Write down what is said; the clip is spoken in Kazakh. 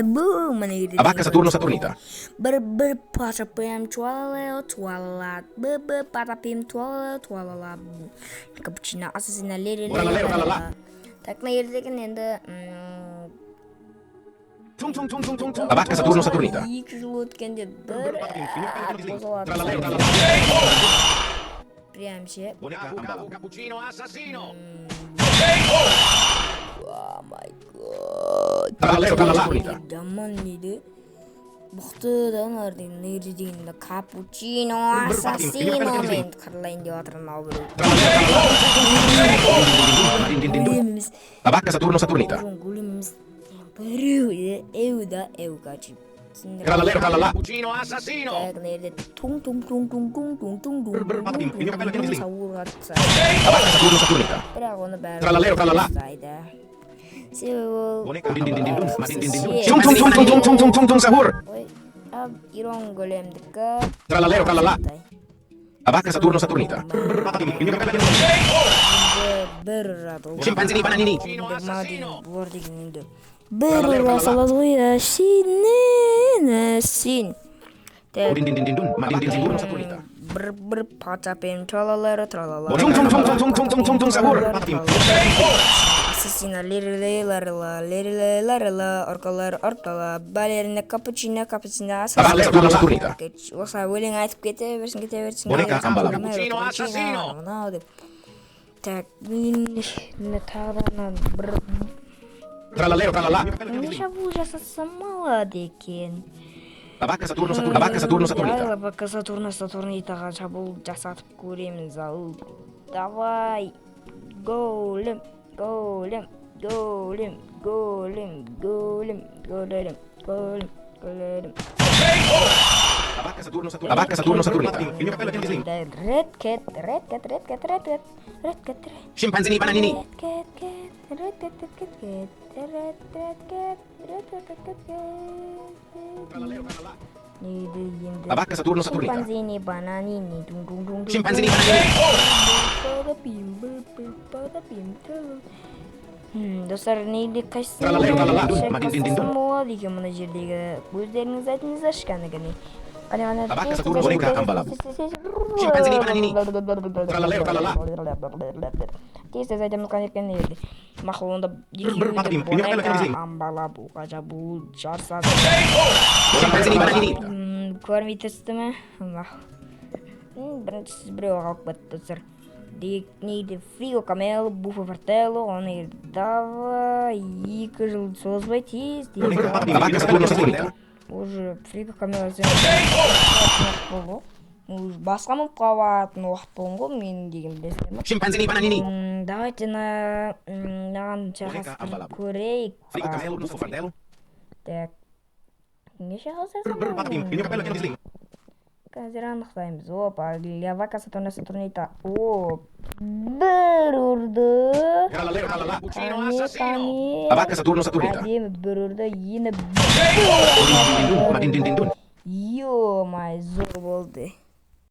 Boom, mana gitu. Abacca Saturno Saturnita. Berpatapim tualat. Berpatapim tualat. Cappuccino assassina lere. Tak neyirdekin endi Abacca Saturno Saturnita. iki жыл өткенде бір қозғалады. Прямше. Cappuccino assassino. Oh my god. Saturnita. Жаман дейді. Бұқтыдан ардың нері дегенде капучино ассасино мен қырлайын деп жатырмын ал біреу. Гулеміз. Abacca Saturno Saturnita. Гулеміз. Біреу еуда качып. Cappuccino assassino. Так нерде тун сауырға тұтса. Abacca Saturno Saturnita. Бірақ оны бәрі ұстайды. Sahur. Ой, ab ирон големдікі. Abacca Saturno Saturnita. Бір радыл. Scimpanzini bananini. Бұлар деген енді. Бір расалады ғой, сен. Saturnita. Бір патапен тралалары. Sahur. Assassina lere, orkala, балерина капучино, Abacca Saturno Saturnita. Осылай өлең айтып кете берсін. Boneka Ambala. Cappuccino assassino. Мынау деп. Так, мен тағынан бір не шабуыл жасасам алады екен. Abacca Saturno Saturnita. Абакка Сатурнитаға шабуыл жасатып көреміз ал. Давай. Голем. Abacca Saturno Saturnita. Red cat. Scimpanzini bananini. Abacca Saturno Saturnita. Scimpanzini bananini. Scimpanzini bananini. Достар, нейді қайсың болады екен мұна жердегі өздеріңіз айтыңыздар кәнігіне. Abacca Saturno Boneka Ambala. Scimpanzini bananini. Тез айтамыз қанеккен еді. Мақыл онда екеуінде Boneka Ambala бұға бұл жарсады. Scimpanzini bananini. Көрмей түсті ме? Біріншісіз біреу қалып бәтті достар. Нейді Фриго Камело, Буфо Фартело, оны давай 2 жыл созбай тез. Abacca Saturno Saturnita. Уже Фриго Камело болды. Басқа мұп қабатын уақыт болын ғой, мен деген бесілемін. Scimpanzini bananini. Давайте наған шақастырып көрейік. Frigo Camelo, Buffo Fardello. Так. Не шақастырсам? Қазір анықтаймыз. Опа, Абакка Сатурнита. О, бір ұрды. Қане. Abacca Saturno Saturnita. Әдемі бір ұрды. Ені Dindindindun. Ё-май, зор болды.